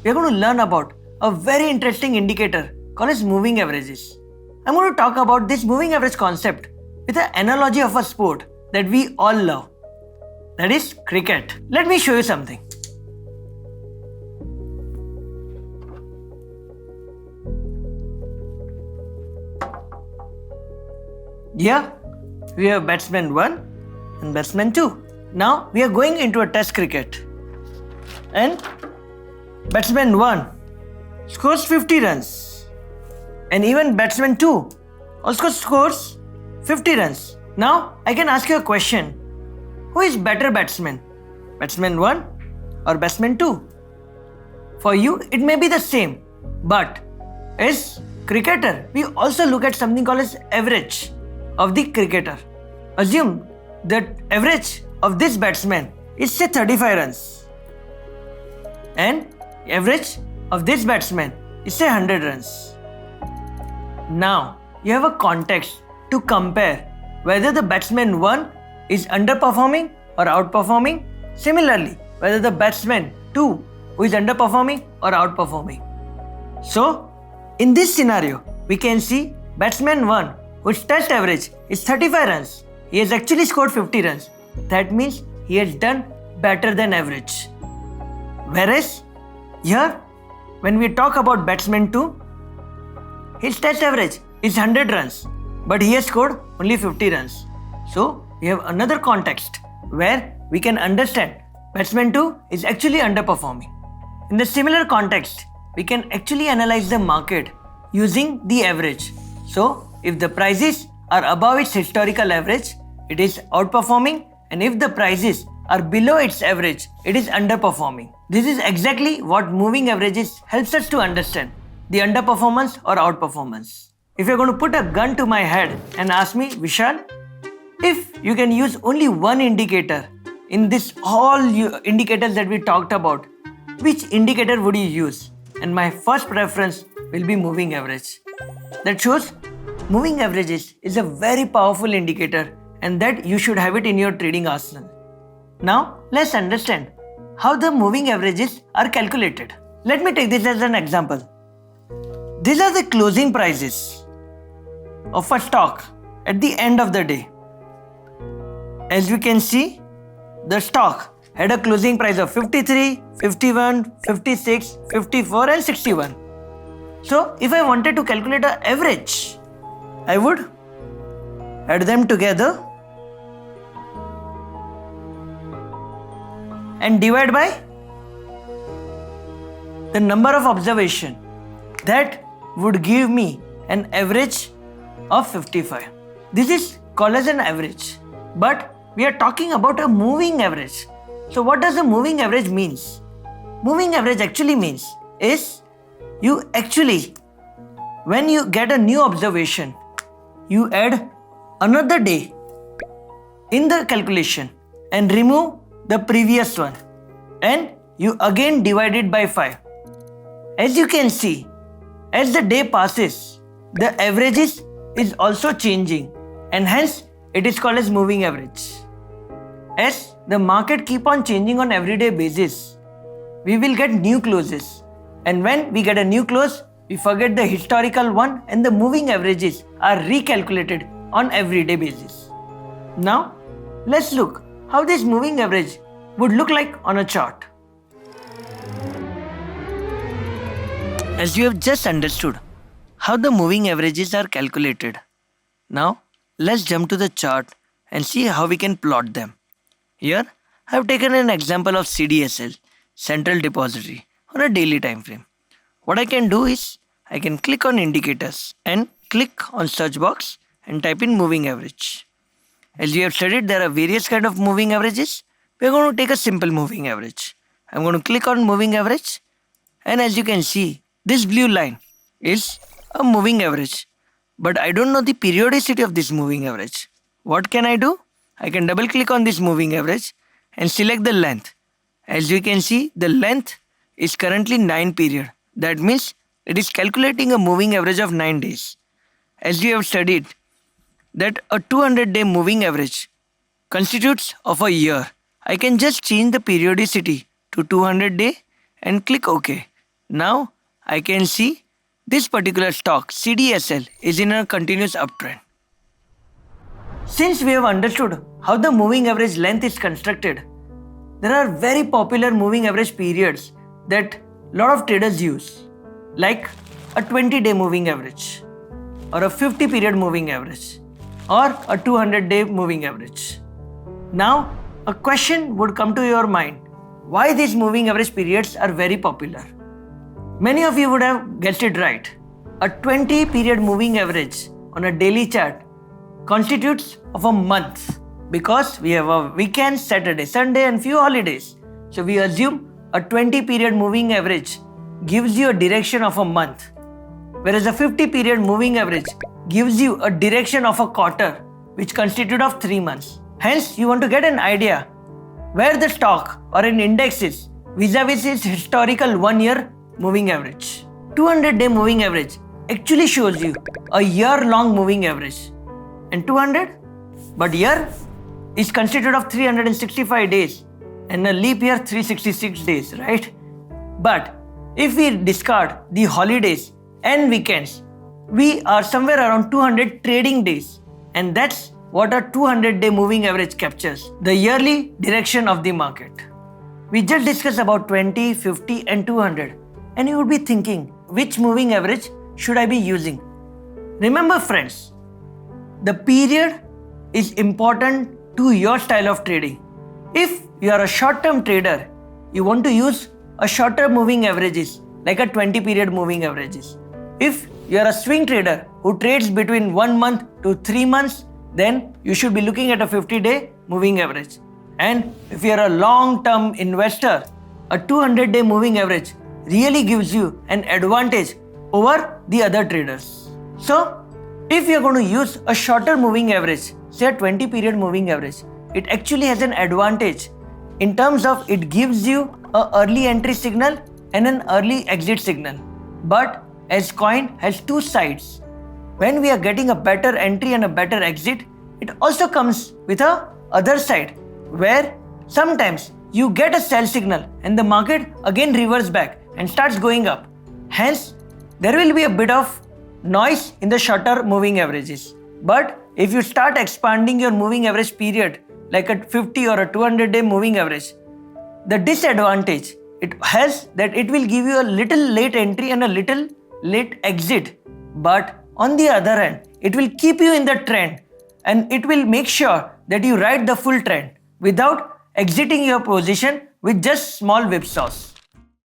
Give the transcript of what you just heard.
we are going to learn about a very interesting indicator called as moving averages. I'm going to talk about this moving average concept with an analogy of a sport that we all love. That is cricket. Let me show you something. Here we have batsman 1 and batsman 2. Now we are going into a test cricket. And batsman 1 scores 50 runs. And even batsman 2 also scores 50 runs. Now I can ask you a question. Who is better batsman? Batsman 1 or batsman 2? For you it may be the same. But as cricketer, we also look at something called as average of the cricketer. Assume that average of this batsman is say 35 runs. And average of this batsman is say 100 runs. Now you have a context to compare whether the batsman 1 is underperforming or outperforming. Similarly, whether the batsman 2 who is underperforming or outperforming. So, in this scenario, we can see batsman 1 whose test average is 35 runs. He has actually scored 50 runs. That means he has done better than average. Whereas, here, when we talk about batsman 2, his test average is 100 runs, but he has scored only 50 runs. So, we have another context where we can understand batsman 2 is actually underperforming. In the similar context, we can actually analyze the market using the average. So, if the prices are above its historical average, it is outperforming, and if the prices are below its average, it is underperforming. This is exactly what moving averages helps us to understand the underperformance or outperformance. If you're going to put a gun to my head and ask me, Vishal, if you can use only one indicator in this all indicators that we talked about, which indicator would you use? And my first preference will be moving average. That shows moving averages is a very powerful indicator and that you should have it in your trading arsenal. Now let's understand how the moving averages are calculated. Let me take this as an example. These are the closing prices of a stock at the end of the day. As you can see, the stock had a closing price of 53, 51, 56, 54 and 61. So if I wanted to calculate an average, I would add them together and divide by the number of observation. That would give me an average of 55. This is called as an average. But we are talking about a moving average. So what does a moving average means? Moving average actually means is you actually, when you get a new observation, you add another day in the calculation and remove the previous one and you again divide it by 5. As you can see, as the day passes, the averages is also changing and hence it is called as moving average. As the market keep on changing on everyday basis, we will get new closes. And when we get a new close, we forget the historical one and the moving averages are recalculated on everyday basis. Now, let's look how this moving average would look like on a chart. As you have just understood how the moving averages are calculated, now let's jump to the chart and see how we can plot them. Here, I have taken an example of CDSL, Central Depository, on a daily time frame. What I can do is, I can click on indicators and click on search box and type in moving average. As we have studied, there are various kind of moving averages. We are going to take a simple moving average. I'm going to click on moving average, and as you can see, this blue line is a moving average. But I don't know the periodicity of this moving average. What can I do? I can double click on this moving average and select the length. As you can see, the length is currently 9 period. That means it is calculating a moving average of 9 days. As we have studied that a 200-day moving average constitutes of a year, I can just change the periodicity to 200 day and click OK. Now I can see this particular stock CDSL is in a continuous uptrend. Since we have understood how the moving average length is constructed, there are very popular moving average periods that a lot of traders use, like a 20-day moving average, or a 50-period moving average, or a 200-day moving average. Now, a question would come to your mind, why these moving average periods are very popular? Many of you would have guessed it right. A 20-period moving average on a daily chart constitutes of a month because we have a weekend, Saturday, Sunday and few holidays. So we assume a 20-period moving average gives you a direction of a month, whereas a 50-period moving average gives you a direction of a quarter, which constitutes of 3 months. Hence, you want to get an idea where the stock or an index is vis-a-vis its historical 1-year moving average. 200-day moving average actually shows you a year-long moving average. And 200? But year is constituted of 365 days and a leap year 366 days, right? But if we discard the holidays and weekends, we are somewhere around 200 trading days, and that's what a 200-day moving average captures, the yearly direction of the market. We just discussed about 20, 50 and 200, and you would be thinking, which moving average should I be using? Remember friends, the period is important to your style of trading. If you are a short-term trader, you want to use a shorter moving averages like a 20-period moving averages. If you are a swing trader who trades between 1 month to 3 months, then you should be looking at a 50-day moving average. And if you are a long-term investor, a 200-day moving average really gives you an advantage over the other traders. So, if you are going to use a shorter moving average, say a 20-period moving average, it actually has an advantage in terms of it gives you an early entry signal and an early exit signal. But as coin has two sides, when we are getting a better entry and a better exit, it also comes with a other side where sometimes you get a sell signal and the market again reverses back and starts going up. Hence, there will be a bit of noise in the shorter moving averages. But if you start expanding your moving average period like a 50 or a 200-day moving average, the disadvantage it has that it will give you a little late entry and a little late exit. But on the other hand, it will keep you in the trend and it will make sure that you ride the full trend without exiting your position with just small whipsaws.